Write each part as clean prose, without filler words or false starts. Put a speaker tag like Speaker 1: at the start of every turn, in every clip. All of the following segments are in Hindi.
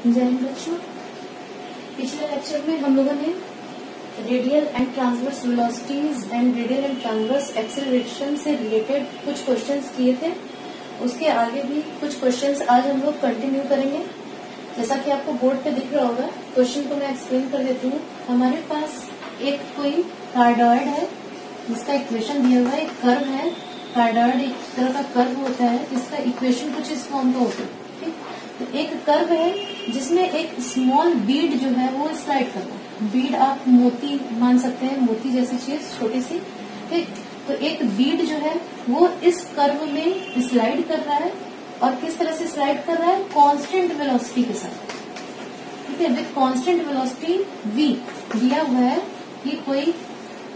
Speaker 1: जय हिंद बच्चों। पिछले लेक्चर में हम लोगों ने radial and transverse velocities and radial and transverse acceleration से रिलेटेड कुछ क्वेश्चंस किए थे। उसके आगे भी कुछ क्वेश्चंस आज हम लोग कंटिन्यू करेंगे। जैसा कि आपको बोर्ड पे दिख रहा होगा, क्वेश्चन को मैं एक्सप्लेन कर देती हूँ। हमारे पास एक कोई कार्डॉइड है जिसका इक्वेशन दिया हुआ है, एक कर्व है। कार्डॉइड एक तरह का कर्व होता है जिसका इक्वेशन कुछ इस फॉर्म का होता है। ठीक, तो एक कर्व है जिसमें एक स्मॉल बीड जो है वो स्लाइड कर रहा है। बीड आप मोती मान सकते हैं, मोती जैसी चीज छोटी सी। ठीक, तो एक बीड जो है वो इस कर्व में स्लाइड कर रहा है और किस तरह से स्लाइड कर रहा है, कांस्टेंट वेलोसिटी के साथ। ठीक है, विद कांस्टेंट वेलोसिटी v दिया हुआ है। ये कोई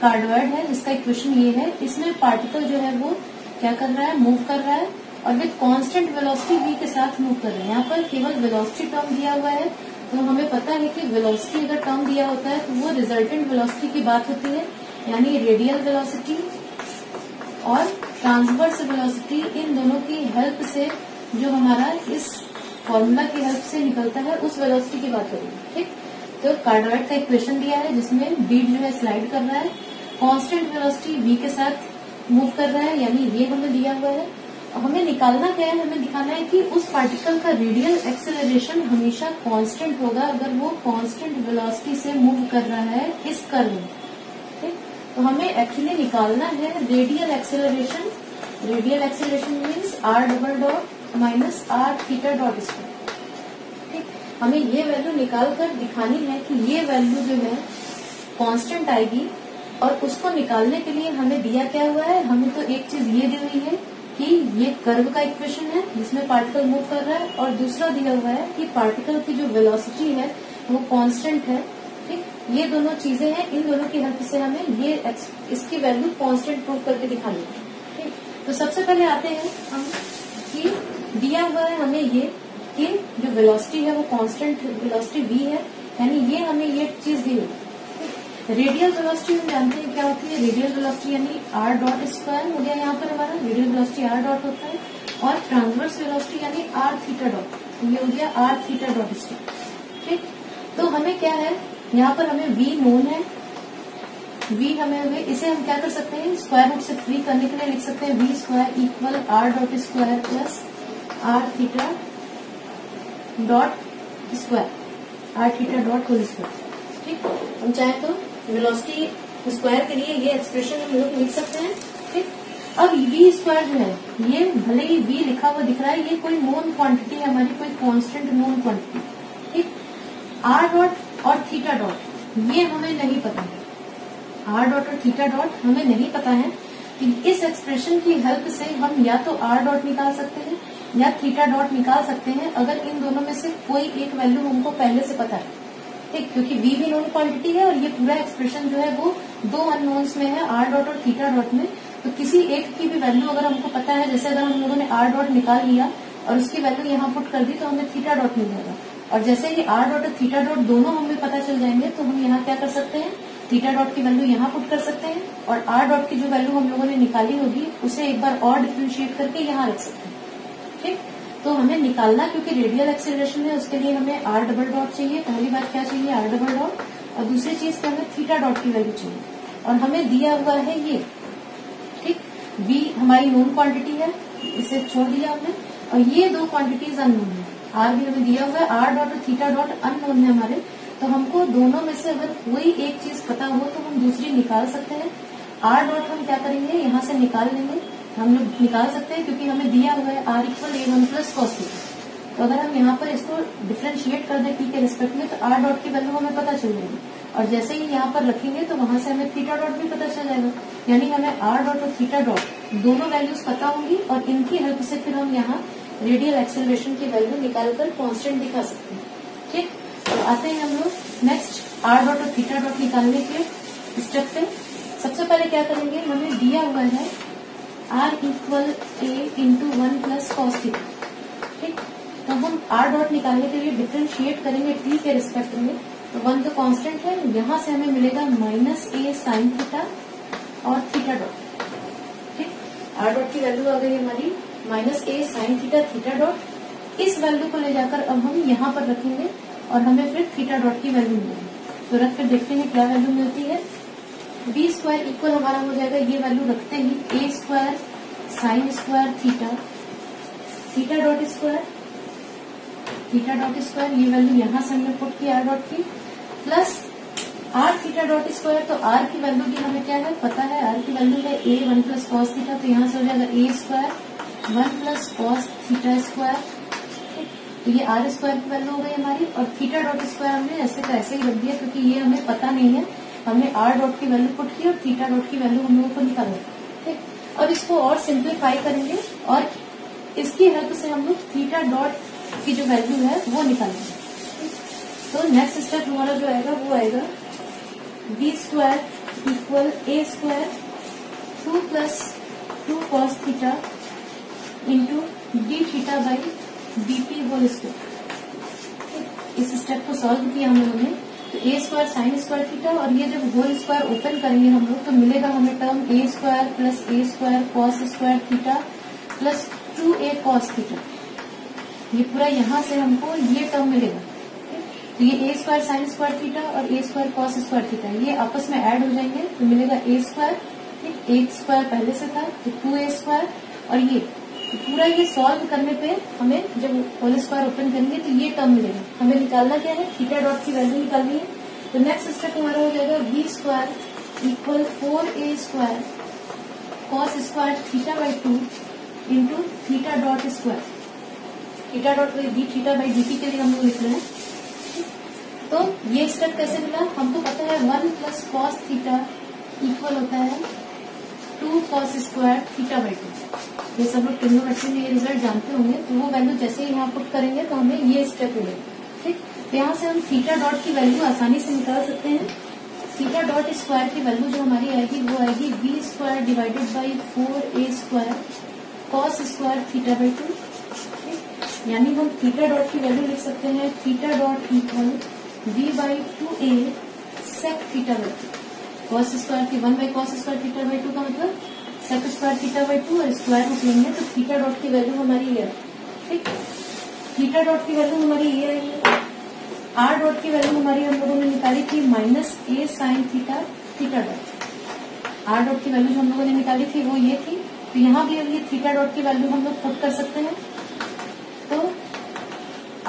Speaker 1: कार्डॉइड है जिसका इक्वेशन ये है। इसमें पार्टिकल जो है वो क्या कर रहा है, मूव कर रहा है और विद कांस्टेंट वेलोसिटी v के साथ मूव कर रहा है। यहाँ पर केवल वेलोसिटी टर्म दिया हुआ है, तो हमें पता है कि वेलोसिटी अगर टर्म दिया होता है तो वो रिजल्टेंट वेलोसिटी की बात होती है, यानी रेडियल वेलोसिटी और ट्रांसवर्स वेलोसिटी। इन दोनों की हेल्प से जो हमारा इस फॉर्मूला की हेल्प से निकलता है उस वेलोसिटी की बात करेंगे। ठीक, तो कार्डॉइड का इक्वेशन दिया है जिसमें बीड जो है स्लाइड कर रहा है, कांस्टेंट वेलोसिटी v के साथ मूव कर रहा है, यानी ये हमें दिया हुआ है। हमें निकालना क्या है, हमें दिखाना है कि उस पार्टिकल का रेडियल एक्सेलरेशन हमेशा कांस्टेंट होगा अगर वो कांस्टेंट वेलोसिटी से मूव कर रहा है इस कर्व में। ठीक, तो हमें एक्चुअली निकालना है radial acceleration. Radial acceleration means r double dot minus r theta dot square. ठीक, हमें ये वैल्यू निकाल कर दिखानी है कि ये वैल्यू जो है कांस्टेंट आएगी। और उसको निकालने के लिए हमें दिया क्या हुआ है, हमें तो एक चीज ये दी हुई है कि ये कर्व का इक्वेशन है जिसमें पार्टिकल मूव कर रहा है, और दूसरा दिया हुआ है कि पार्टिकल की जो वेलोसिटी है वो कांस्टेंट है। ठीक, ये दोनों चीजें हैं, इन दोनों की हेल्प से हमें ये इसकी वैल्यू कांस्टेंट प्रूव करके दिखानी है। ठीक, तो सबसे पहले आते हैं हम कि दिया हुआ है हमें ये कि जो वेलोसिटी है वो कांस्टेंट वेलोसिटी v है, यानी ये हमें ये चीज दी हुई है। रेडियल वेलोसिटी हम जानते हैं क्या होती है, रेडियल वेलोसिटी यानी r डॉट स्क्वायर हो गया। यहाँ पर हमारा रेडियल वेलोसिटी r डॉट होता है, और ट्रांसवर्स वेलोसिटी यानी r थीटा डॉट, ये हो गया r थीटा डॉट स्क्वायर। ठीक, तो हमें क्या है, यहाँ पर हमें v नोन है, v हमें हुए, इसे हम क्या कर सकते हैं, स्क्वायर रूट से फ्री करने के लिए लिख सकते हैं v square equal r dot square plus r theta dot square, r theta dot whole square. ठीक, हम चाहे तो वेलोसिटी स्क्वायर के लिए ये एक्सप्रेशन हम लोग लिख सकते हैं। ठीक, अब v स्क्वायर जो है, ये भले ही v लिखा हुआ दिख रहा है, ये कोई नोन क्वांटिटी है हमारी, कोई कांस्टेंट नोन क्वांटिटी। ठीक, r डॉट और थीटा डॉट ये हमें नहीं पता है, r डॉट और थीटा डॉट हमें नहीं पता है। कि इस एक्सप्रेशन की हेल्प से हम या तो r डॉट निकाल सकते हैं या थीटा डॉट निकाल सकते हैं, अगर इन दोनों में से कोई एक वैल्यू हमको पहले से पता है। ठीक, क्योंकि v भी नोन क्वांटिटी है और ये पूरा एक्सप्रेशन जो है वो दो अननोन्स में है, r डॉट और थीटा डॉट में। तो किसी एक की भी वैल्यू अगर हमको पता है, जैसे अगर हम लोगों ने r डॉट निकाल लिया और उसकी वैल्यू यहाँ पुट कर दी तो हमें थीटा डॉट मिल जाएगा। और जैसे ही r डॉट और थीटा डॉट दोनों हमें पता चल जाएंगे तो हम यहाँ क्या कर सकते हैं, थीटा डॉट की वैल्यू यहाँ पुट कर सकते हैं, और r डॉट की जो वैल्यू हम लोगों ने निकाली होगी उसे एक बार और डिफ्रेंशिएट करके यहाँ रख सकते हैं। ठीक, तो हमें निकालना, क्योंकि रेडियल एक्सेलरेशन है उसके लिए हमें r डबल डॉट चाहिए। पहली बात क्या चाहिए, r डबल डॉट, और दूसरी चीज क्या, हमें थीटा डॉट की वैल्यू चाहिए, और हमें दिया हुआ है ये। ठीक, v हमारी नोन क्वांटिटी है, इसे छोड़ दिया हमने, और ये दो क्वांटिटीज अननोन है। r भी हमें दिया हुआ है, r डॉट और थीटा डॉट अननोन है हमारे, तो हमको दोनों में से अगर कोई एक चीज पता हो तो हम दूसरी निकाल सकते हैं। r डॉट हम क्या करेंगे, यहाँ से निकाल लेंगे, हम लोग निकाल सकते हैं क्योंकि हमें दिया हुआ है r equal a1 plus cos theta. तो अगर हम यहाँ पर इसको डिफरेंशिएट कर दें t के रिस्पेक्ट में तो r डॉट की वैल्यू हमें पता चल जाएगी, और जैसे ही यहाँ पर रखेंगे तो वहां से हमें थीटा डॉट भी पता चल जाएगा। यानी हमें r डॉट और थीटा डॉट दोनों वैल्यूज पता होंगी, और इनकी हेल्प से फिर हम यहाँ रेडियल एक्सेलरेशन की वैल्यू निकालकर कांस्टेंट दिखा सकते हैं। ठीक, तो आते हैं हम लोग नेक्स्ट r डॉट और थीटा डॉट निकालने के स्टेप पे। सबसे पहले क्या करेंगे, हमें दिया हुआ है r equal a into 1 plus cos theta. ठीक, तो हम r डॉट निकालने के लिए डिफरेंशिएट करेंगे t के रिस्पेक्ट में, तो 1 तो कांस्टेंट है, यहाँ से हमें मिलेगा माइनस a साइन थीटा और थीटा डॉट। ठीक, r डॉट की वैल्यू आ गई हमारी minus a sign theta theta dot, इस वैल्यू को ले जाकर अब हम यहाँ पर रखेंगे और हमें फिर थीटा डॉट की वैल्यू मिलेगी। तो रख कर देखते हैं क्या वैल्यू मिलती है। बी स्क्वायर इक्वल हमारा हो जाएगा, ये वैल्यू रखते ही, a square sine square theta, theta dot square, theta dot square, ये वैल्यू यहाँ से हमने पुट की आर डॉट की, plus are theta dot square. तो आर की वैल्यू भी हमें क्या है पता है, आर की वैल्यू है ए 1 प्लस कॉस थीटा, तो यहाँ से हो जाएगा a square 1 plus cos theta square. तो ये आर स्क्वायर की वैल्यू हो गई हमारी, और थीटा डॉट स्क्वायर हमने ऐसे का ऐसे ही रख दिया क्योंकि ये हमें पता नहीं है। हमने आर डॉट की वैल्यू पुट की और थीटा डॉट की वैल्यू हम लोगों को निकालना। ठीक, अब इसको और सिंप्लीफाई करेंगे और इसकी हेल्प से हम लोग थीटा डॉट की जो वैल्यू है वो निकालेंगे। तो नेक्स्ट स्टेप हमारा जो आएगा वो आएगा B square equal A square 2 plus 2 cos theta into D theta by D T whole square. इस स्टेप को सॉल्व किया हम लोगों ने, तो A square sine square theta, और ये जब होल स्क्वायर ओपन करेंगे हम लोग तो मिलेगा हमें term a square plus a square cos square theta plus 2a cos theta. ये पूरा यहाँ से हमको ये टर्म मिलेगा। तो ये ए स्क्वायर साइन स्क्वायर थीटा और ए स्क्वायर कॉस स्क्वायर थीटा ये आपस में ऐड हो जाएंगे तो मिलेगा ए स्क्वायर, एक स्क्वायर पहले से था तो 2a स्क्वायर, और ये तो पूरा ये सॉल्व करने पे हमें जब होल स्क्वायर ओपन करेंगे तो ये टर्म मिलेगा। हमें निकालना क्या है, थीटा डॉट की वैल्यू निकालनी है। तो नेक्स्ट स्टेप हमारा हो जाएगा B square equal 4a square cos square theta by 2 into theta dot square, theta dot by D theta by D T के लिए हम लोग लिख रहे हैं। तो ये स्टेप कैसे मिला, हमको पता है 1 प्लस कॉस थीटा इक्वल होता है 2 कॉस स्क्वायर थीटा बाई 2। ये सब लोग ट्रिग्नोमेट्री में ये रिजल्ट जानते होंगे। तो वो वैल्यू जैसे ही यहाँ पुट करेंगे तो हमें ये स्टेप मिलेगा। ठीक, तो यहाँ से हम थीटा डॉट की वैल्यू आसानी से निकाल सकते हैं। थीटा डॉट स्क्वायर की वैल्यू जो हमारी आएगी वो आएगी B square divided by 4a square cos square theta by 2। यानी हम थीटा डॉट की वैल्यू लिख सकते हैं theta dot equal v by 2a sec theta by 2। Cos square की 1 by cos square theta by 2 का मतलब सेक स्क्वायर थीटा बाई 2 और स्क्वायर रूट लेंगे तो थीटा डॉट की वैल्यू हमारी ये है। ठीक, थीटा डॉट की वैल्यू हमारी ये है। आर डॉट की वैल्यू हमारी हम लोगों ने निकाली थी minus a sine theta theta dot. R dot की वैल्यू हम लोगों ने निकाली थी वो ये थी। तो यहाँ भी अब ये थीटा डॉट की वैल्यू हम लोग पुट कर सकते हैं। तो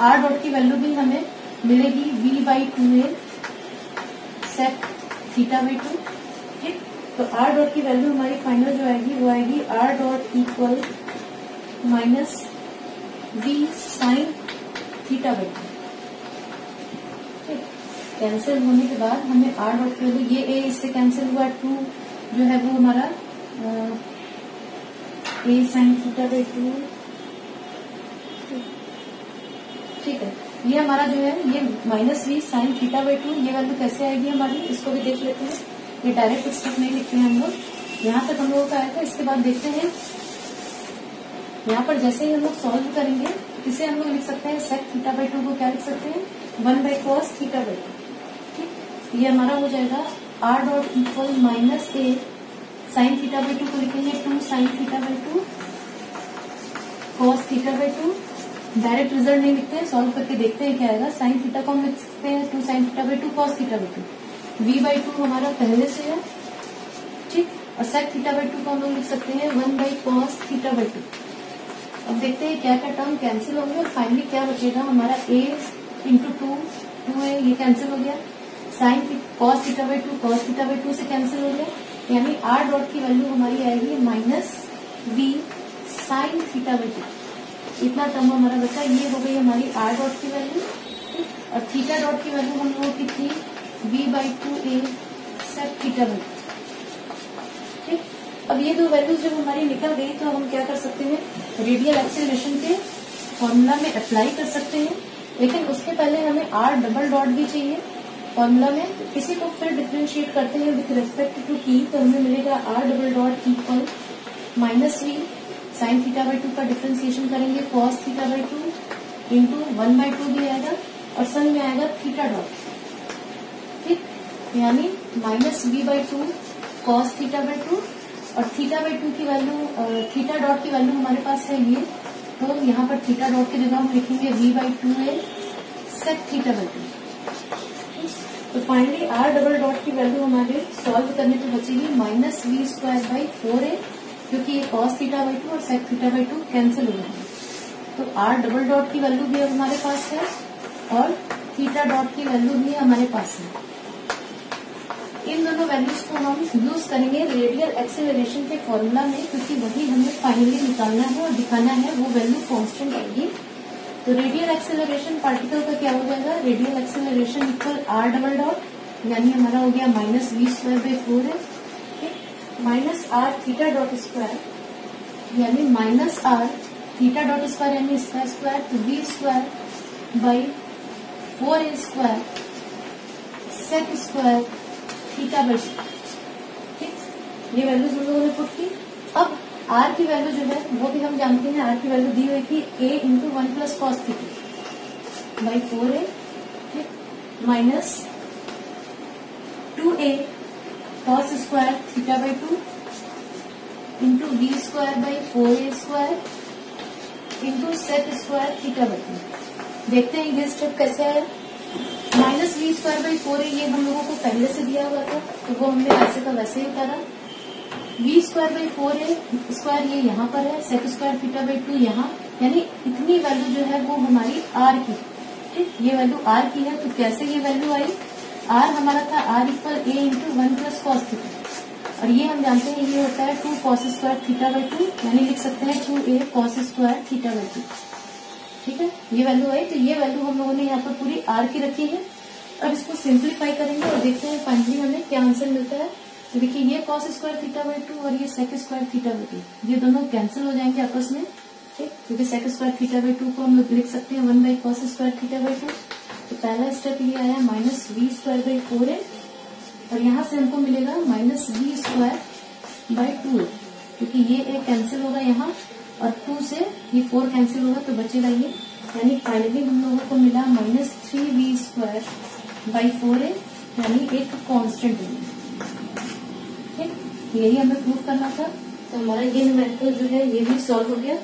Speaker 1: आर डॉट की वैल्यू भी हमें मिलेगी v by 2a sec theta by 2। ठीक, तो आर डॉट की वैल्यू हमारी फाइनल जो आएगी वो आएगी R dot equal minus v sine theta by 2। ठीक, कैंसिल होने के बाद हमें आर डॉट की वैल्यू ये a इससे कैंसिल हुआ, 2 जो है वो हमारा a साइन थीटा बाई 2। ठीक है, ये हमारा जो है ये minus v sine theta by 2 ये वैल्यू कैसे आएगी हमारी, इसको भी देख लेते हैं। ये डायरेक्ट स्टेप नहीं लिखते हैं हम लोग, यहाँ तक हम लोगों का आया था। इसके बाद देखते हैं यहाँ पर जैसे ही हम लोग सॉल्व करेंगे इसे हम लोग लिख सकते हैं सेक थीटा बाई 2 को क्या लिख सकते हैं 1 बाई कॉस थीटा बाई 2। ठीक, ये हमारा हो जाएगा R dot equal minus a sine theta by 2 को लिखेंगे 2 sign theta by 2 cos theta by 2। Direct result नहीं लिखते हैं, सॉल्व करके देखते हैं क्या आएगा। साइन थीटा को हम लिख सकते हैं 2 sign theta by 2 cos theta by 2। v by 2 हमारा पहले से है। ठीक, और सेक थीटा बाई 2 को हम लोग लिख सकते हैं 1 बाई कॉस थीटा बाई 2। अब देखते हैं क्या क्या टर्म कैंसिल होंगे और फाइनली क्या बचेगा हमारा a इंटू 2a ये कैंसिल हो गया। Sine cos theta by 2 cos theta by 2 से कैंसिल हो गया, यानी आर डॉट की वैल्यू हमारी आएगी minus v sine theta by 2। इतना टर्म हमारा बचा, ये हो गई हमारी आर डॉट की वैल्यू। और थीटा डॉट की वैल्यू हम लोगों की थी v by 2a sec theta by 2। ठीक, अब ये दो वैल्यूज जब हमारी निकल गई तो हम क्या कर सकते हैं, रेडियल एक्सेलरेशन के फॉर्मूला में अप्लाई कर सकते हैं। लेकिन उसके पहले हमें आर डबल डॉट भी चाहिए फॉर्मूला में। इसी को फिर डिफ्रेंशिएट करते हैं विथ रिस्पेक्ट टू टी, तो हमें मिलेगा R double dot equal minus v sine theta by 2 का डिफ्रेंसिएशन करेंगे cos theta by 2 into 1 by 2 भी आएगा और संग में आएगा थीटा डॉट। ठीक, यानी minus v by 2 cos theta by 2 और थीटा बाई 2 की वैल्यू थीटा डॉट की वैल्यू हमारे पास है ये तो यहाँ पर थीटा डॉट की जगह हम लिखेंगे v/2a sec थीटा बाई 2। तो फाइनली आर डबल डॉट की वैल्यू हमारे सॉल्व करने पे बचेगी -v²/4a, क्योंकि ये cos थीटा बाई 2 और sec थीटा बाई 2 कैंसिल हो जाएंगे। तो आर डबल डॉट की वैल्यू भी हमारे पास है और थीटा डॉट की वैल्यू भी हमारे पास है। इन दोनों वैल्यूज को हम यूज करेंगे रेडियल एक्सेलरेशन के फॉर्मूला में, क्योंकि वही हमें फाइनली निकालना है और दिखाना है, वो वैल्यू कांस्टेंट आएगी। तो रेडियल एक्सेलरेशन पार्टिकल का क्या हो जाएगा, radial acceleration equal r double dot, यानी हमारा हो गया -v²/4 है, minus are theta dot square, यानी minus are theta dot square यानी इसका स्क्वायर, तो v²/4a² sec square theta by 6। ठीक, ये वैल्यूज हम लोगों ने पुट की। अब आर की वैल्यू जो है वो भी हम जानते हैं, आर की वैल्यू दी हुई थी a × 1 + cos theta by 4a, minus 2a cos square theta by 2 into v²/4a² into sec square theta by 2। देखते हैं ये स्टेप कैसे आया। -v²/4a ये हम लोगों को पहले से दिया हुआ था, तो वो हमने वैसे का वैसे ही उतारा। v²/4a² ये यहाँ पर है, सेक स्क्वायर थीटा बाई 2 यहाँ, यानी इतनी वैल्यू जो है वो हमारी आर की। ठीक, ये वैल्यू आर की है, तो कैसे ये वैल्यू आई, आर हमारा था r = a × 1 + cos थीटा, और ये हम जानते हैं ये होता है 2 cos स्क्वायर थीटा बाई 2, यानी लिख सकते हैं 2a cos square theta by 2। ठीक है, ये वैल्यू आई, तो ये वैल्यू हम लोगों ने यहाँ पर पूरी आर की रखी है। अब इसको सिंप्लीफाई करेंगे और देखते हैं फाइनली हमें क्या आंसर मिलता है। तो देखिए ये cos स्क्वायर थीटा बाई 2 और ये सेक स्क्वायर थीटा बाई 2, ये दोनों कैंसिल हो जाएंगे आपस में। ठीक, क्योंकि सेक स्क्वायर थीटा बाई 2 को हम लिख सकते हैं 1/cos स्क्वायर थीटा बाई 2। तो पहला स्टेप ये आया -v²/4a, और यहाँ से हमको मिलेगा -v²/2a, क्योंकि ये एक कैंसिल होगा यहाँ और 2 से ये 4 कैंसिल होगा तो बचेगा ये, यानी फाइनली हम लोगों को मिला -3v²/4a, यानी एक कांस्टेंट है। ठीक, यही हमें प्रूव करना था। तो हमारा ये न्यूमेरिकल जो है ये भी सॉल्व हो गया।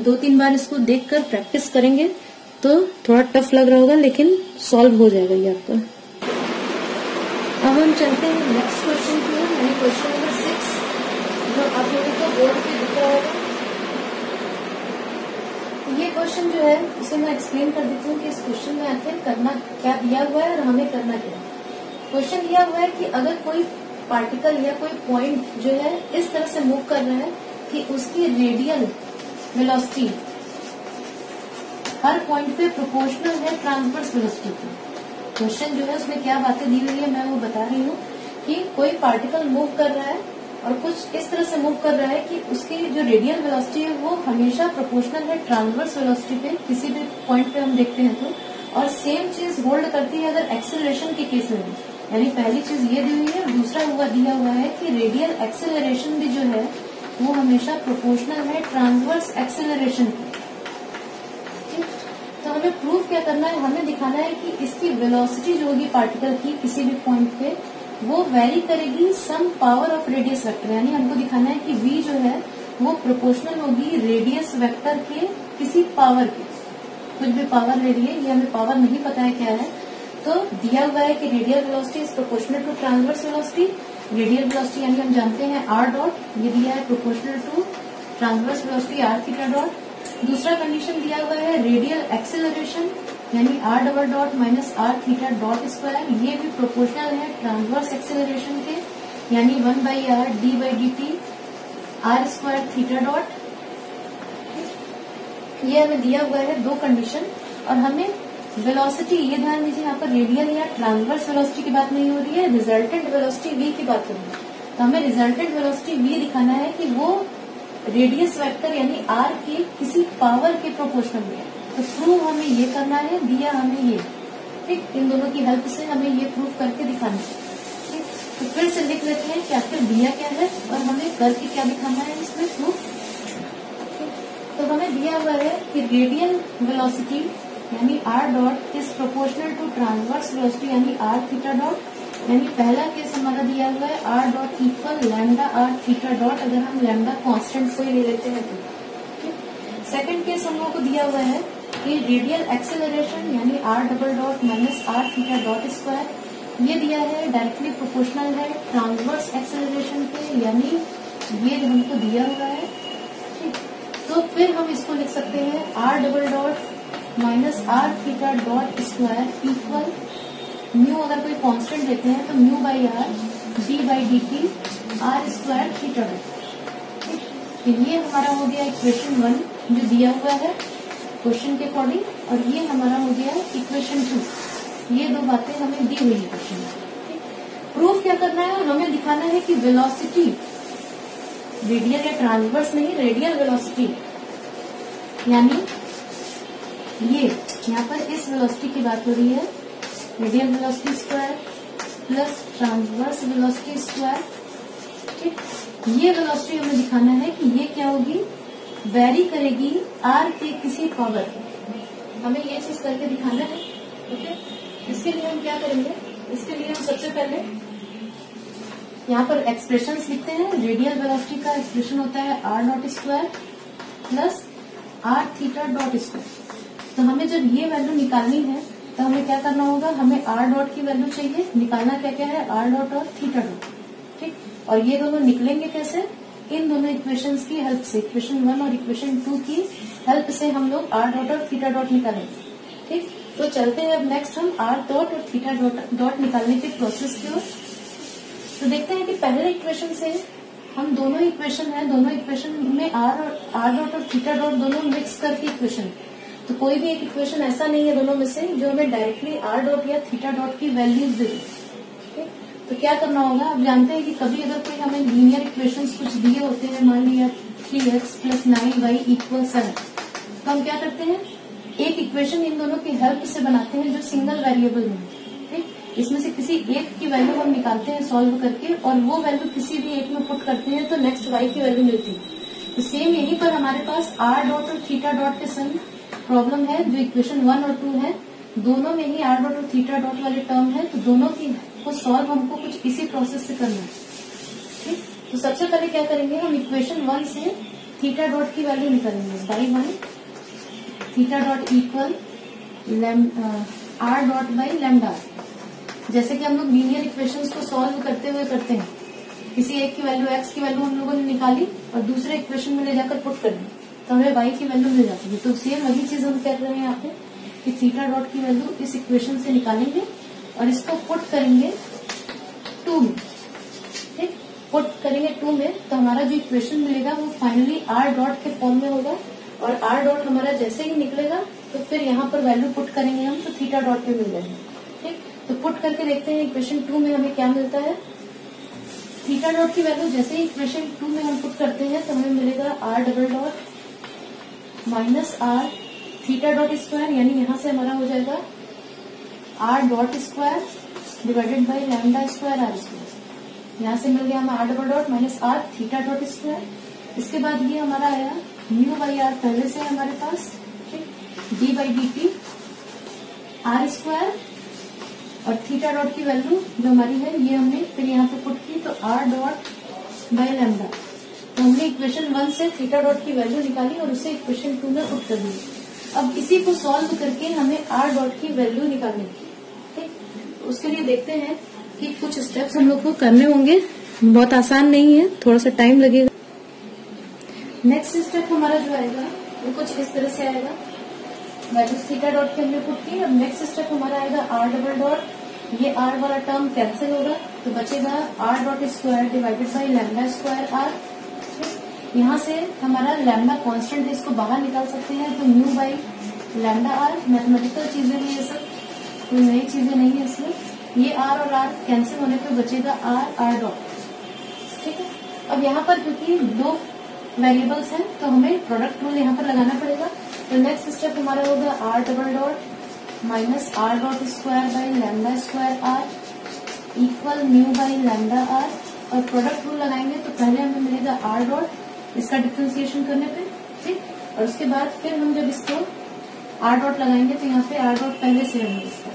Speaker 1: 2-3 बार इसको देखकर प्रैक्टिस करेंगे तो थोड़ा टफ लग रहा होगा, लेकिन सॉल्व हो जाएगा ये आपका। अब हम चलते हैं नेक्स्ट क्वेश्चन की ओर, यानी क्वेश्चन नंबर 6, जो आप लोगों को बोर्ड पे दिख रहा होगा। ये क्वेश्चन जो है उसे मैं एक्सप्लेन कर देती हूँ कि इस क्वेश्चन में आखिर करना क्या दिया हुआ है और हमें करना क्या है। क्वेश्चन दिया हुआ है कि अगर कोई पार्टिकल या कोई पॉइंट जो है इस तरह से मूव कर रहा है कि उसकी रेडियल वेलोसिटी हर पॉइंट पे प्रोपोर्शनल है ट्रांसवर्स वेलोसिटी की। क्वेश्चन जो है उसमें क्या बातें दी हुई है मैं वो बता रही हूँ कि कोई पार्टिकल मूव कर रहा है और कुछ इस तरह से मूव कर रहा है कि उसकी जो रेडियल वेलोसिटी है वो हमेशा प्रोपोर्शनल है ट्रांसवर्स वेलोसिटी पे, किसी भी पॉइंट पे हम देखते हैं तो, और सेम चीज होल्ड करती है अगर एक्सेलरेशन के केस में भी। यानी पहली चीज ये दी हुई है, दूसरा दिया हुआ है कि रेडियल एक्सेलरेशन भी जो है वो हमेशा प्रोपोर्शनल है ट्रांसवर्स एक्सेलरेशन की। तो हमें प्रूफ क्या करना है, हमें दिखाना है कि इसकी वेलोसिटी जो होगी पार्टिकल की किसी भी पॉइंट पे वो वेरी करेगी some power of radius vector, यानी हमको दिखाना है कि v जो है वो प्रोपोर्शनल होगी रेडियस वेक्टर के किसी पावर के, कुछ भी पावर ले लिए, ये हमें पावर नहीं पता है क्या है। तो दिया हुआ है कि radial velocity is proportional to transverse velocity, radial velocity यानी हम जानते हैं r डॉट, ये दिया है proportional to transverse velocity r theta dot. दूसरा कंडीशन दिया हुआ है रेडियल एक्सेलरेशन, यानी r double dot minus r theta dot square, ये भी प्रोपोर्शनल है ट्रांसवर्स एक्सेलरेशन के, यानी 1/r d/dt r² theta dot. ये हमें दिया हुआ है 2 कंडीशन। और हमें वेलोसिटी, ये ध्यान दीजिए यहाँ पर रेडियल या ट्रांसवर्स वेलोसिटी की बात नहीं हो रही है, रिजल्टेंट वेलोसिटी v की बात हो रही है। तो हमें रिजल्टेंट वेलोसिटी v दिखाना है कि वो रेडियस वेक्टर यानी r के किसी पावर के प्रोपोर्शनल में है। तो प्रूव हमें ये करना है, दिया हमें ये। ठीक, इन दोनों की हेल्प से हमें ये प्रूव करके दिखाना है। ठीक, तो फिर से लिख लेते हैं कि आखिर दिया क्या है और हमें करके क्या दिखाना है इसमें प्रूफ। तो हमें दिया हुआ है कि रेडियल वेलोसिटी यानी r dot is proportional to transverse velocity यानी r थीटा डॉट, यानी पहला केस हमारा दिया हुआ है r dot equal lambda r theta dot, अगर हम लैम्डा कांस्टेंट को ही ले लेते हैं तो। सेकंड केस हम लोगों को दिया हुआ है कि रेडियल एक्सेलरेशन यानी R double dot minus are theta dot square ये दिया है, डायरेक्टली प्रोपोर्शनल है ट्रांसवर्स एक्सेलरेशन के, यानी ये हमको दिया हुआ है। ठीक, तो फिर हम इसको लिख सकते हैं R double dot minus are theta dot square equal mu, अगर कोई कांस्टेंट लेते हैं तो mu by R D by D T R square theta dot. ठीक, तो ये हमारा हो गया इक्वेशन 1 जो दिया हुआ है क्वेश्चन के अकॉर्डिंग, और ये हमारा हो गया इक्वेशन 2। ये दो बातें हमें दी हुई है क्वेश्चन में। प्रूफ क्या करना है, हमें दिखाना है कि वेलोसिटी रेडियल या ट्रांसवर्स नहीं, रेडियल वेलोसिटी यानी ये यहाँ पर इस वेलोसिटी की बात हो रही है, radial velocity square plus transverse velocity square. ठीक, ये वेलोसिटी हमें दिखाना है कि ये क्या होगी, वेरी करेगी आर के किसी पावर पे, हमें ये चीज करके दिखाना है। ओके, इसके लिए हम क्या करेंगे, इसके लिए हम सबसे पहले यहाँ पर एक्सप्रेशंस लिखते हैं। रेडियल वेलोसिटी का एक्सप्रेशन होता है R dot square plus are theta dot square. तो हमें जब ये वैल्यू निकालनी है तो हमें क्या करना होगा, हमें आर डॉट की वैल्यू चाहिए, निकालना क्या क्या है, आर डॉट और थीटा डॉट। ठीक, और ये दोनों निकलेंगे कैसे, इन दोनों इक्वेशंस की हेल्प से, इक्वेशन 1 और इक्वेशन 2 की हेल्प से हम लोग आर डॉट और थीटा डॉट निकालेंगे। ठीक, तो चलते हैं अब नेक्स्ट हम आर डॉट और थीटा डॉट निकालने के प्रोसेस की ओर। तो देखते हैं कि पहले इक्वेशन से हम दोनों इक्वेशन है, दोनों इक्वेशन में आर डॉट और थीटा डॉट दोनों मिक्स करके इक्वेशन, तो कोई भी एक इक्वेशन ऐसा नहीं है दोनों में से जो हमें डायरेक्टली आर डॉट या थीटा डॉट की वैल्यूज दे। ठीक, तो क्या करना होगा, आप जानते हैं कि कभी अगर कोई हमें लीनियर इक्वेशंस कुछ दिए होते हैं, मान लिया 3x + 9y = 7, तो हम क्या करते हैं, एक इक्वेशन इन दोनों की हेल्प से बनाते हैं जो सिंगल वेरिएबल में। ठीक, इसमें से किसी एक की वैल्यू हम निकालते हैं सॉल्व करके, और वो वैल्यू किसी भी एक में पुट करते हैं तो नेक्स्ट y की वैल्यू मिलती है। तो सेम यहीं पर हमारे पास आर डॉट और थीटा डॉट के संग प्रॉब्लम है, जो इक्वेशन 1 और 2 है, दोनों में ही आर डॉट और थीटा डॉट वाले टर्म है, तो दोनों की को सॉल्व हमको कुछ इसी प्रोसेस से करना है। ठीक, तो सबसे पहले क्या करेंगे, हम इक्वेशन 1 से थीटा डॉट की वैल्यू निकालेंगे, by 1 theta dot equal r dot by lambda. जैसे कि हम लोग लीनियर इक्वेशंस को सॉल्व करते हुए करते हैं, किसी एक की वैल्यू x की वैल्यू हम लोगों ने निकाली और दूसरे इक्वेशन में ले जाकर पुट कर दी तो हमें y की वैल्यू मिल जाती है। तो सेम वही चीज हम कर रहे हैं यहाँ पे कि थीटा डॉट की वैल्यू इस इक्वेशन से निकालेंगे और इसको पुट करेंगे 2 में। ठीक, पुट करेंगे 2 में तो हमारा जो इक्वेशन मिलेगा वो फाइनली आर डॉट के फॉर्म में होगा, और आर डॉट हमारा जैसे ही निकलेगा तो फिर यहाँ पर वैल्यू पुट करेंगे हम, तो थीटा डॉट पे मिल जाएंगे। ठीक, तो पुट करके देखते हैं इक्वेशन 2 में हमें क्या मिलता है। थीटा डॉट की वैल्यू जैसे ही इक्वेशन 2 में हम पुट करते हैं तो हमें मिलेगा R double dot minus are theta dot square, यानी यहाँ से हमारा हो जाएगा R dot square divided by lambda square R square. यहाँ से मिल गया हमें R double dot minus are theta dot square. इसके बाद ये हमारा आया म्यू बाई आर पहले से हमारे पास, d by D T R square, और थीटा डॉट की वैल्यू जो हमारी है ये हमने फिर यहाँ पे पुट की, तो आर डॉट बाई लैम्डा। तो हमने इक्वेशन 1 से थीटा डॉट की वैल्यू निकाली और उसे इक्वेशन 2 में पुट कर दी। अब इसी को सॉल्व करके हमें आर डॉट की वैल्यू निकालनी है। ठीक, उसके लिए देखते हैं कि कुछ स्टेप्स हम लोग को करने होंगे, बहुत आसान नहीं है, थोड़ा सा टाइम लगेगा। नेक्स्ट स्टेप हमारा जो आएगा वो कुछ इस तरह से आएगा, वैल्यूज थीटा डॉट के हमने पुट की। अब नेक्स्ट स्टेप हमारा आएगा आर डबल डॉट, ये आर वाला टर्म कैंसिल होगा तो बचेगा R dot square divided by lambda square R. यहाँ से हमारा लैम्डा कांस्टेंट है, इसको बाहर निकाल सकते हैं, तो mu by lambda R. Mathematical चीजें हैं ये सब, कोई नई चीजें नहीं है इसमें। ये आर और आर कैंसिल होने पे बचेगा आर डॉट। ठीक है, अब यहाँ पर क्योंकि 2 वेरिएबल्स हैं तो हमें प्रोडक्ट रूल यहाँ पर लगाना पड़ेगा। तो नेक्स्ट स्टेप हमारा होगा R double dot minus R dot square by lambda square R equal mu by lambda R, और प्रोडक्ट रूल लगाएंगे तो पहले हमें मिलेगा आर डॉट, इसका डिफ्रेंसिएशन करने पे। ठीक, और उसके बाद फिर हम जब इसको आर डॉट लगाएंगे तो यहाँ पे आर डॉट पहले से रहेंगे इसका।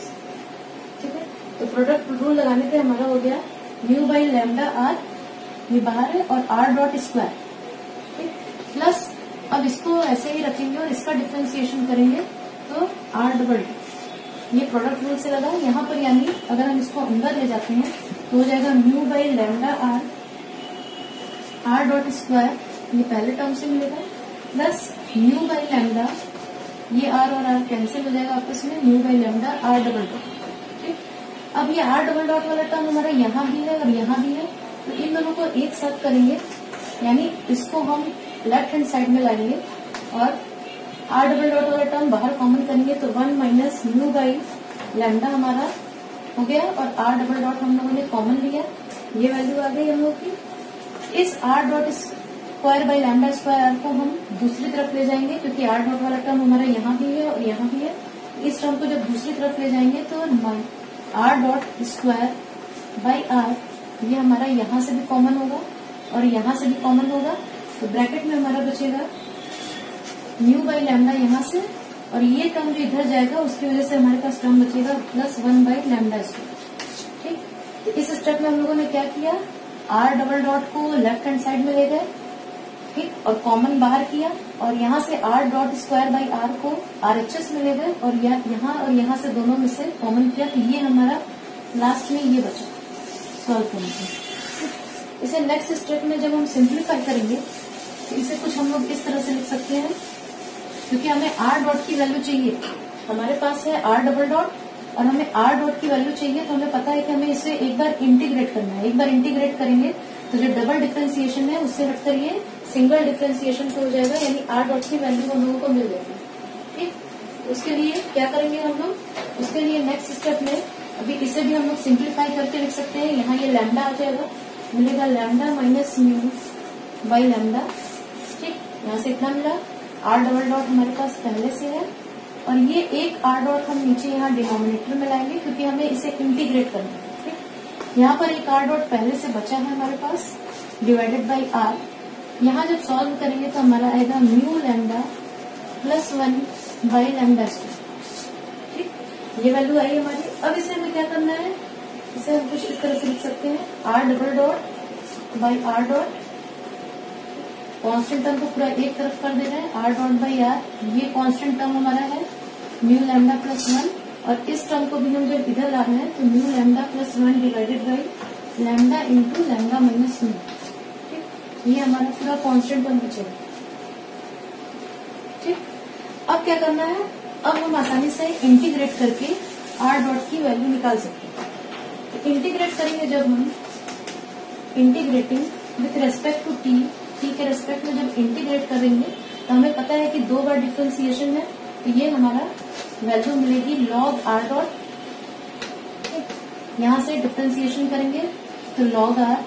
Speaker 1: ठीक है, तो प्रोडक्ट रूल लगाने पे हमारा हो गया म्यू बाई लैम्डा आर, ये बाहर है, और आर डॉट स्क्वायर प्लस अब इसको ऐसे ही रखेंगे और इसका डिफ्रेंसिएशन करेंगे तो आर डबल, ये प्रोडक्ट रूल से लगा यहाँ पर, यानी अगर हम इसको अंदर ले जाते हैं तो हो जाएगा mu by lambda R dot square, ये पहले टर्म से मिलेगा, प्लस म्यू बाई लैम्डा, ये आर और आर कैंसिल हो जाएगा आपस में, mu by lambda R double dot. ठीक, अब ये आर डबल डॉट वाला टर्म हमारा यहाँ भी है और यहाँ भी है, तो इन दोनों को एक साथ करेंगे, यानी इसको हम लेफ्ट हैंड साइड में लाएंगे और आर डबल डॉट वाला टर्म बाहर कॉमन करेंगे तो 1 माइनस म्यू बाई लैम्डा हमारा हो गया, और आर डबल डॉट हम लोगों ने कॉमन लिया, ये वैल्यू आ गई हम लोग की। इस R dot square by lambda square R को हम दूसरी तरफ ले जाएंगे, क्योंकि आर डॉट वाला टर्म हमारा यहाँ भी है और यहाँ भी है। इस टर्म को जब दूसरी तरफ ले जाएंगे तो R dot square by R, ये हमारा यहाँ से भी कॉमन होगा और यहाँ से भी कॉमन होगा, तो ब्रैकेट में हमारा बचेगा म्यू बाई लैम्डा यहाँ से, और ये टर्म जो इधर जाएगा उसकी वजह से हमारे पास टर्म बचेगा प्लस 1 बाई लैम्डा स्क्वायर। ठीक, तो इस स्टेप में हम लोगों ने क्या किया, आर डबल डॉट को लेफ्ट हैंड साइड में ले गए, ठीक, और कॉमन बाहर किया, और यहाँ से R dot square by R को RHS में ले गए और यहाँ और यहाँ से दोनों में से कॉमन किया, तो ये हमारा लास्ट में ये बचा सॉल्व करने के। इसे नेक्स्ट स्टेप में जब हम सिंप्लीफाई करेंगे तो इसे कुछ हम लोग इस तरह से लिख सकते हैं, क्योंकि हमें आर डॉट की वैल्यू चाहिए, हमारे पास है आर डबल डॉट और हमें आर डॉट की वैल्यू चाहिए, तो हमें पता है कि हमें इसे एक बार इंटीग्रेट करना है। एक बार इंटीग्रेट करेंगे तो जो डबल डिफरेंशिएशन है उससे हटकर ये सिंगल डिफरेंशिएशन से हो जाएगा, यानी आर डॉट की वैल्यू हम लोगों को मिल जाएगी। ठीक, उसके लिए क्या करेंगे हम लोग, उसके लिए नेक्स्ट स्टेप में अभी इसे भी हम लोग सिंप्लीफाई करके लिख सकते हैं। यहाँ ये लैम्डा आ जाएगा, मिलेगा lambda minus mu by lambda. ठीक, यहाँ से इतना मिला, आर डबल डॉट हमारे पास पहले से है, और ये एक आर डॉट हम नीचे यहाँ डिनोमिनेटर में लाएंगे क्योंकि हमें इसे इंटीग्रेट करना है। ठीक, यहाँ पर एक आर डॉट पहले से बचा है हमारे पास, डिवाइडेड बाई आर। यहाँ जब सॉल्व करेंगे तो हमारा आएगा mu lambda plus 1 by lambda square. ठीक, ये वैल्यू आई हमारी। अब इसे हमें क्या करना है, इसे हम कुछ इस तरह से लिख सकते हैं, R double dot by R dot, constant term को पूरा एक तरफ कर दे रहे हैं, आर डॉट बाई आर, ये कांस्टेंट टर्म हमारा है म्यू लैम्डा प्लस 1, और इस टर्म को भी हम जब इधर ला रहे हैं तो mu lambda plus 1 divided by lambda into lambda minus mu. ठीक, ये हमारा पूरा कांस्टेंट टर्म बचेगा। ठीक, अब क्या करना है, अब हम आसानी से इंटीग्रेट करके आर डॉट की वैल्यू निकाल सकते हैं। तो इंटीग्रेट करेंगे जब हम, integrating with respect to T के रेस्पेक्ट में जब इंटीग्रेट करेंगे तो हमें पता है कि 2 बार डिफरेंशिएशन है, तो ये हमारा वैल्यू मिलेगी लॉग आर डॉट। यहाँ से डिफरेंशिएशन करेंगे तो लॉग आर,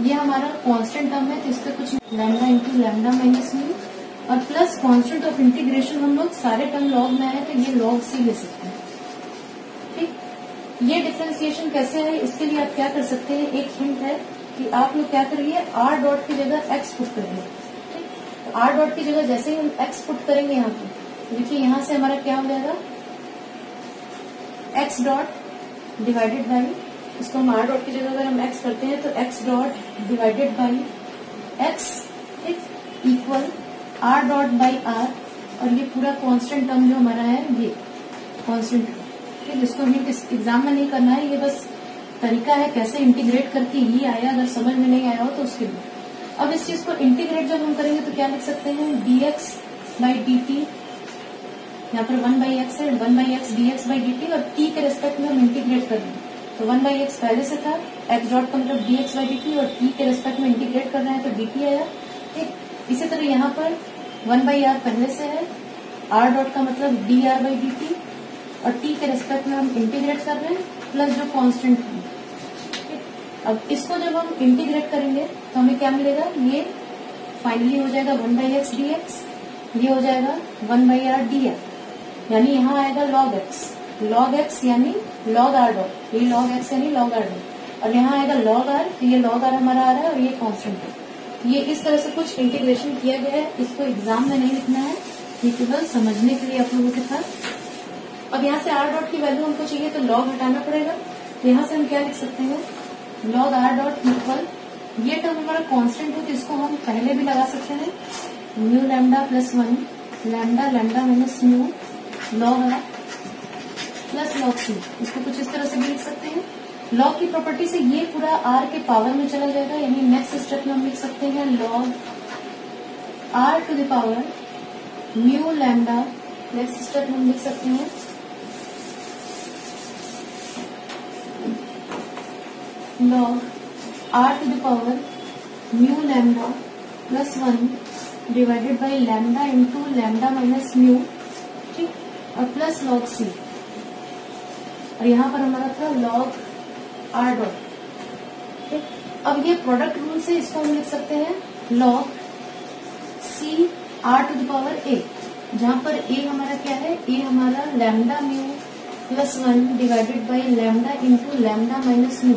Speaker 1: ये हमारा कांस्टेंट टर्म है तो इस पर कुछ lambda into lambda minus mu, और प्लस कांस्टेंट ऑफ इंटीग्रेशन हम लोग सारे टर्म लॉग में आए तो ये लॉग सी ले सकते हैं। ठीक, ये डिफरेंशिएशन कैसे है, इसके लिए आप क्या कर सकते हैं, एक हिंट है कि आप लोग क्या करिए, आर डॉट की जगह एक्स पुट करिए। ठीक, तो आर डॉट की जगह जैसे ही हम एक्स पुट करेंगे यहाँ पे, देखिए यहाँ से हमारा क्या हो जाएगा, एक्स डॉट डिवाइडेड बाई, इसको हम आर डॉट की जगह अगर हम एक्स करते हैं तो x dot divided by x, ठीक, equal r dot by r, और ये पूरा कांस्टेंट टर्म जो हमारा है ये कांस्टेंट टर्म। ठीक, इसको हिंट एग्जाम में नहीं करना है, ये बस तरीका है कैसे इंटीग्रेट करके ये आया, अगर समझ में नहीं आया हो तो उसके लिए। अब इस चीज को इंटीग्रेट जब हम करेंगे तो क्या लिख सकते हैं, dx बाई dt, यहाँ पर 1 बाई एक्स है, 1 by x dx by dt, और t के रेस्पेक्ट में हम इंटीग्रेट करेंगे तो 1 बाई एक्स पहले से था, x डॉट का मतलब dx बाई dt, और t के रेस्पेक्ट में इंटीग्रेट कर रहे हैं तो dt आया। ठीक, इसी तरह यहाँ पर 1 बाई आर पहले से है, r डॉट का मतलब dr बाई dt, और t के रेस्पेक्ट में हम इंटीग्रेट कर रहे हैं प्लस जो कांस्टेंट है। अब इसको जब हम इंटीग्रेट करेंगे तो हमें क्या मिलेगा, ये फाइनली हो जाएगा 1 बाई एक्स डी एक्स, ये हो जाएगा 1 बाई आर डी आर, यानी यहाँ आएगा लॉग एक्स यानी लॉग आर डॉट, ये लॉग एक्स यानी लॉग आर डॉट, और यहाँ आएगा लॉग आर, तो ये लॉग आर हमारा आ रहा है और ये कांस्टेंट है। ये इस तरह से कुछ इंटीग्रेशन किया गया है, इसको एग्जाम में नहीं लिखना है, ये केवल समझने के लिए आप लोगों के साथ। अब यहाँ से आर डॉट की वैल्यू हमको चाहिए तो लॉग हटाना पड़ेगा, तो यहाँ से हम क्या लिख सकते हैं, लॉग आर डॉट इक्वल, ये टर्म हमारा कांस्टेंट है तो इसको हम पहले भी लगा सकते हैं, mu lambda plus 1 lambda lambda minus mu log r plus log c. इसको कुछ इस तरह से भी लिख सकते हैं। लॉग की प्रॉपर्टी से ये पूरा आर के पावर में चला जाएगा, यानी नेक्स्ट स्टेप में हम लिख सकते हैं log R to the power mu lambda. Next step में हम लिख सकते हैं log R to the power mu lambda plus 1 divided by lambda into lambda minus mu, ठीक, और प्लस लॉग सी। और यहाँ पर हमारा था लॉग आर डॉट, ठीक। अब ये प्रोडक्ट रूल से इसको हम लिख सकते हैं log c r to the power a, जहां पर ए हमारा क्या है, ए हमारा lambda mu plus 1 divided by lambda into lambda minus mu.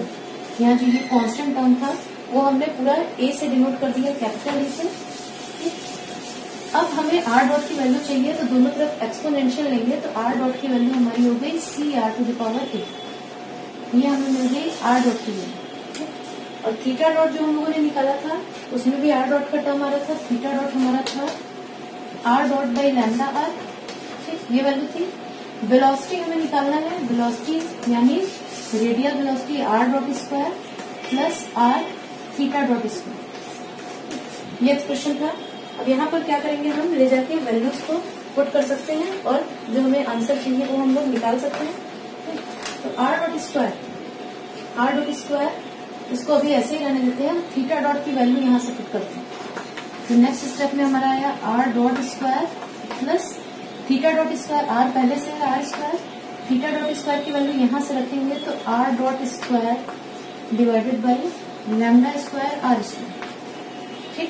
Speaker 1: यहाँ जो ये कांस्टेंट टर्म था वो हमने पूरा ए से डिनोट कर दिया, कैपिटल ए से, ठीक। अब हमें आर डॉट की वैल्यू चाहिए, तो दोनों तरफ एक्सपोनेंशियल लेंगे, तो आर डॉट की वैल्यू हमारी हो गई c r to the power a. ये हमें मिल गई आर डॉट की वैल्यू। और थीटा डॉट जो हम लोगों ने निकाला था उसमें भी आर डॉट का टर्म आ रहा था। थीटा डॉट हमारा था r dot by lambda r, ठीक, ये वैल्यू थी। वेलोसिटी हमें निकालना है, वेलोसिटी यानी radial velocity R dot square plus are theta dot square, ये एक्सप्रेशन था। अब यहाँ पर क्या करेंगे, हम ले जाके वैल्यूज को पुट कर सकते हैं और जो हमें आंसर चाहिए वो हम लोग निकाल सकते हैं। तो आर डॉट स्क्वायर इसको अभी ऐसे ही रहने देते हैं, थीटा डॉट की वैल्यू यहाँ से पुट करते हैं। तो नेक्स्ट स्टेप में हमारा आया R dot square plus theta dot square, R पहले से है R square, theta dot square की वैल्यू यहाँ से रखेंगे तो R dot square divided by lambda square R square, ठीक।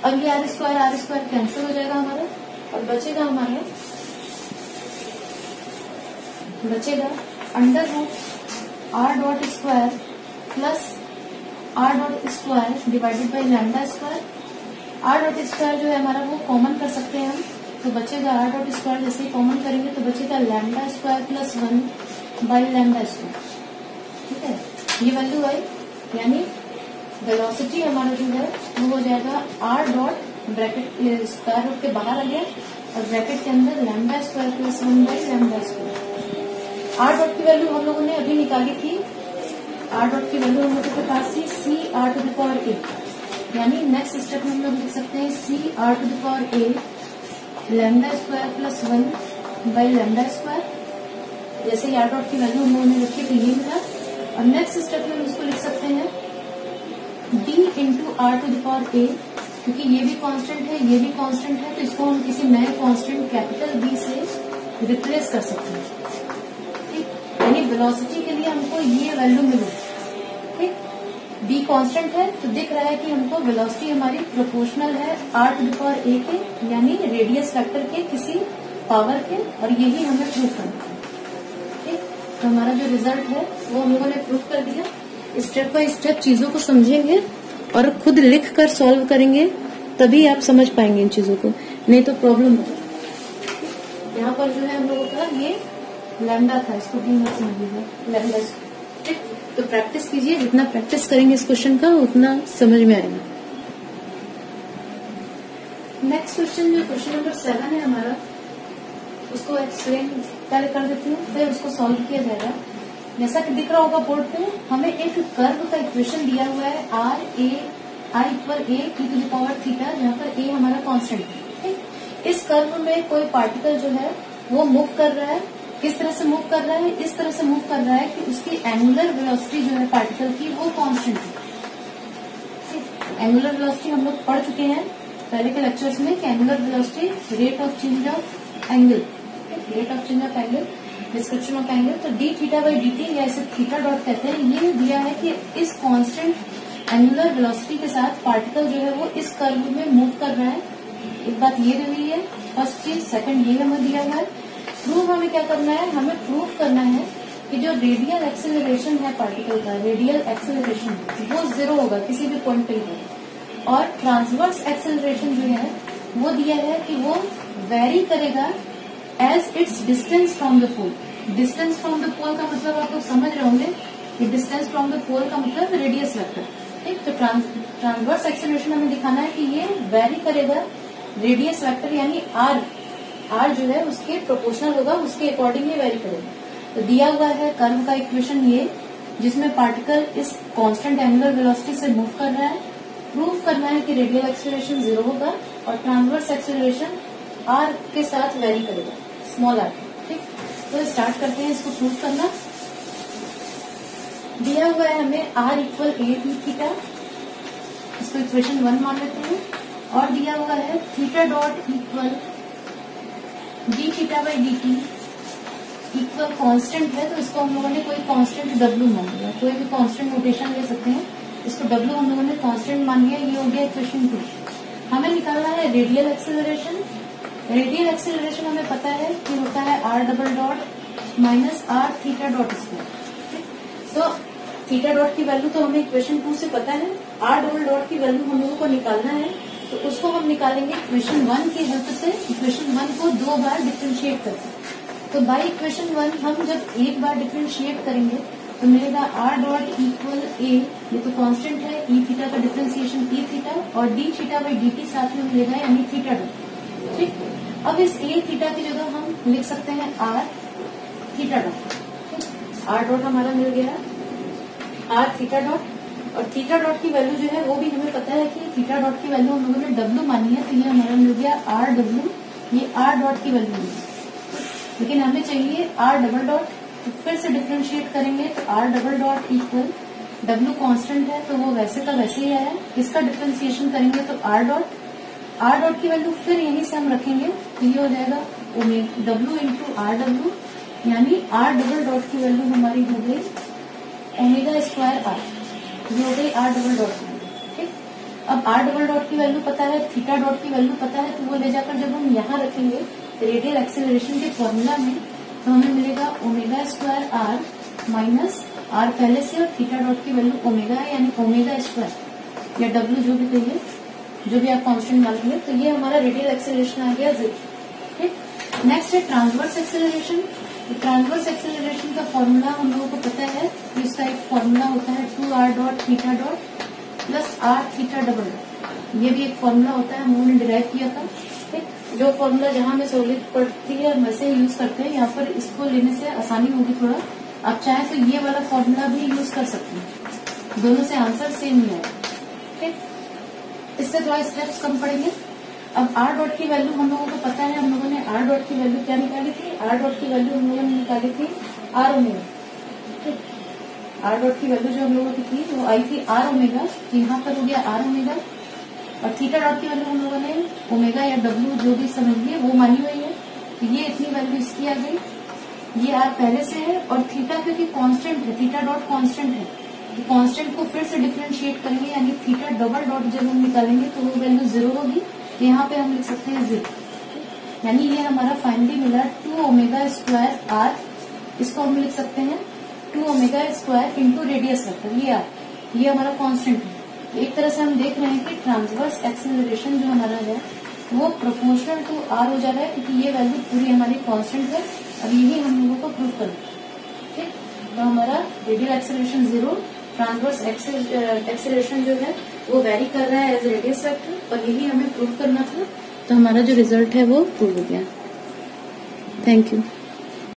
Speaker 1: अब ये आर स्क्वायर कैंसिल हो जाएगा हमारा और बचेगा under root R dot square plus R dot square divided by lambda square. R dot square जो है हमारा वो कॉमन कर सकते हैं हम, तो बचेगा आर डॉट स्क्वायर, जैसे ही कॉमन करेंगे तो बचेगा lambda square plus 1 by lambda square, ठीक है। ये वैल्यू आई, यानी वेलोसिटी हमारा जो है वो हो जाएगा R dot bracket square root के बाहर आ गया और ब्रैकेट के अंदर lambda square plus 1 by lambda square. R dot की वैल्यू हम लोगों ने अभी निकाली थी, आर डॉट की वैल्यू हम लोगों के पास थी c r to the power a, यानी नेक्स्ट स्टेप में हम लोग लिख सकते हैं c r to the power a lambda square plus 1 by lambda square. जैसे ही आर डॉट की वैल्यू हम लोगों ने रखी तो ये मिला, और नेक्स्ट स्टेप में हम इसको लिख सकते हैं d into r to the power a, क्योंकि ये भी कांस्टेंट है ये भी कांस्टेंट है, तो इसको हम किसी नए कांस्टेंट कैपिटल बी से रिप्लेस कर सकते हैं, ठीक। यानी वेलोसिटी के लिए हमको ये वैल्यू मिले, ठीक। बी कांस्टेंट है तो दिख रहा है कि हमको वेलोसिटी हमारी प्रोपोर्शनल है आर टू द पावर ए के, यानी रेडियस वेक्टर के किसी पावर के, और यही हमें प्रूव करना है, ठीक। तो हमारा जो रिजल्ट है वो हम लोगों ने प्रूव कर दिया। स्टेप बाय स्टेप चीजों को समझेंगे और खुद लिख कर सॉल्व करेंगे, तभी आप समझ पाएंगे इन चीजों को, नहीं तो प्रॉब्लम होगा। यहाँ पर जो है हम लोगों का ये लैम्डा था, इसको भी मत समझिएगा, लैम्डा, ठीक। तो प्रैक्टिस कीजिए, जितना प्रैक्टिस करेंगे इस क्वेश्चन का उतना समझ में आएगा। नेक्स्ट क्वेश्चन जो क्वेश्चन नंबर 7 है हमारा, उसको एक्सप्लेन पहले कर देती हूँ, फिर उसको सॉल्व किया जाएगा। जैसा कि दिख रहा होगा बोर्ड पे, हमें एक कर्व का इक्वेशन दिया हुआ है R A I equal A T to the power theta, जहाँ पर ए हमारा कांस्टेंट है, ठीक। इस कर्व में कोई पार्टिकल जो है वो मूव कर रहा है, किस तरह से मूव कर रहा है, इस तरह से मूव कर रहा है कि उसकी एंगुलर वेलोसिटी जो है पार्टिकल की वो कांस्टेंट है, ठीक। एंगुलर वेलोसिटी हम लोग पढ़ चुके हैं पहले के लेक्चर्स में कि angular velocity rate of change of angle, rate of change of angle, description of angle. तो d theta by D t, या इसे थीटा डॉट कहते हैं, ये दिया है कि इस कांस्टेंट एंगुलर वेलोसिटी के साथ पार्टिकल जो है वो इस कर्व में मूव कर रहा है। एक बात ये रही है फर्स्ट चीज। सेकंड ये हमें दिया हुआ है प्रूफ, हमें क्या करना है, हमें प्रूफ करना है कि जो रेडियल एक्सेलरेशन है पार्टिकल का, रेडियल एक्सेलरेशन वो 0 होगा किसी भी पॉइंट पे होगा, और ट्रांसवर्स एक्सेलरेशन जो है वो दिया है कि वो वेरी करेगा as it's distance from the pole. Distance from the pole का मतलब आप लोग समझ रहे होंगे कि डिस्टेंस फ्रॉम द पोल का मतलब रेडियस वेक्टर, ठीक। तो ट्रांसवर्स एक्सेलरेशन हमें दिखाना है कि ये वेरी करेगा रेडियस वेक्टर यानी आर जो है उसके प्रोपोर्शनल होगा, उसके अकॉर्डिंग ये वेरी करेगा। तो दिया हुआ है कर्व का इक्वेशन ये, जिसमें पार्टिकल इस कांस्टेंट एंगुलर वेलोसिटी से मूव कर रहा है। प्रूव करना है कि रेडियल एक्सेलरेशन 0 होगा और ट्रांसवर्स एक्सेलरेशन आर के साथ वेरी करेगा, स्मॉल आर। ठीक, तो स्टार्ट करते हैं इसको प्रूव करना। दिया हुआ है हमें r equal A D theta, इसको इक्वेशन 1 मान लेते हैं। और दिया हुआ है theta dot equal D theta by D T equal constant है, तो इसको हम लोगों ने कोई कांस्टेंट w मान लिया, कोई भी कांस्टेंट नोटेशन ले सकते हैं। इसको w हम लोगों ने कांस्टेंट मान लिया, ये हो गया इक्वेशन 2। हमें निकालना है रेडियल एक्सेलरेशन। रेडियल एक्सेलरेशन हमें पता है कि होता है r double dot minus r theta dot square. तो थीटा डॉट की वैल्यू तो हमें इक्वेशन 2 से पता है, r डबल डॉट की वैल्यू हम लोगों को निकालना है, तो उसको हम निकालेंगे इक्वेशन 1 की हेल्प से। इक्वेशन 1 को 2 बार डिफ्रेंशिएट करके, तो बाय इक्वेशन 1 हम जब एक बार डिफ्रेंशिएट करेंगे तो मिलेगा r डॉट इक्वल a, ये तो कांस्टेंट है, e थीटा का डिफ्रेंसिएशन e थीटा, और d theta by D T साथ में मिलेगा यानी थीटा डॉट। ठीक, अब इस a थीटा की जगह हम लिख सकते हैं r theta dot. r dot हमारा मिल गया r थीटा डॉट, और थीटा डॉट की वैल्यू जो है वो भी हमें पता है कि थीटा डॉट की वैल्यू हम लोगों ने w मानी है, तो ये हमारा मिल गया r डब्ल्यू, ये r डॉट की वैल्यू है। लेकिन हमें चाहिए r डबल डॉट, तो फिर से डिफ्रेंशिएट करेंगे तो r double dot equal w constant है तो वो वैसे का वैसे ही आया। इसका डिफ्रेंशिएशन करेंगे तो r डॉट की वैल्यू फिर यहीं से हम रखेंगे, तो ये हो जाएगा w इंटू आर डब्ल्यू, यानी r डबल डॉट की वैल्यू हमारी हो गई ओमेगा स्क्वायर r, ये हो गई r डबल डॉट की वैल्यू। ठीक, अब r डबल डॉट की वैल्यू पता है, थीटा डॉट की वैल्यू पता है, तो वो ले जाकर जब हम यहाँ रखेंगे रेडियल एक्सेलरेशन के फॉर्मूला में, तो हमें मिलेगा omega square r minus r पहले से, और थीटा डॉट की वैल्यू ओमेगा है यानी ओमेगा स्क्वायर या w जो भी कहिए, जो भी आप कांस्टेंट मान लीजिए। तो ये हमारा रेडियल एक्सेलरेशन आ गया 0। ठीक, नेक्स्ट है ट्रांसवर्स एक्सेलरेशन। तो ट्रांसवर्स एक्सेलरेशन का फॉर्मूला हम लोगों को पता है, इसका एक फॉर्मूला होता है 2r dot theta dot plus r theta double dot, ये भी एक फॉर्मूला होता है, हम लोगों ने डिराइव किया था। ठीक, जो फॉर्मूला जहां में सहूलियत पड़ती है वैसे यूज करते हैं, यहाँ पर इसको लेने से आसानी होगी थोड़ा। आप चाहें तो ये वाला फॉर्मूला भी यूज कर सकते हैं, दोनों से आंसर सेम ही आएगा। ठीक, इससे थोड़ा स्टेप्स कम पड़ेंगे। अब r डॉट की वैल्यू हम लोगों को पता है, हम लोगों ने r डॉट की वैल्यू क्या निकाली थी, r डॉट की वैल्यू हम लोगों ने निकाली थी r ओमेगा। ठीक, r डॉट की वैल्यू जो हम लोगों की थी वो आई थी r ओमेगा, तो यहाँ पर हो गया r ओमेगा, और थीटा डॉट की वैल्यू हम लोगों ने ओमेगा या w जो भी समझिए वो मानी हुई है, तो ये इतनी वैल्यू इसकी आ गई। ये r पहले से है, और थीटा क्योंकि कांस्टेंट है, थीटा डॉट कांस्टेंट है, तो कांस्टेंट को फिर से डिफरेंशिएट करेंगे, यानी थीटा डबल डॉट जब हम निकालेंगे तो वो वैल्यू 0 होगी, तो यहाँ पे हम लिख सकते हैं 0, यानी ये हमारा फाइनली मिला 2 ओमेगा स्क्वायर r। इसको हम लिख सकते हैं 2 omega square into radius vector, ये r, ये हमारा कांस्टेंट है। एक तरह से हम देख रहे हैं कि ट्रांसवर्स एक्सेलरेशन जो हमारा है वो प्रोपोर्शनल टू r हो जा रहा है, क्योंकि ये वैल्यू पूरी हमारी कांस्टेंट है। अब यही हम लोगों को प्रूव करना है। ठीक, तो हमारा रेडियल एक्सेलरेशन 0, ट्रांसवर्स एक्सेलरेशन जो है वो वेरी कर रहा है एज रेडियस वेक्टर, और यही हमें प्रूव करना था। तो हमारा जो रिजल्ट है वो प्रूव हो गया। Thank you.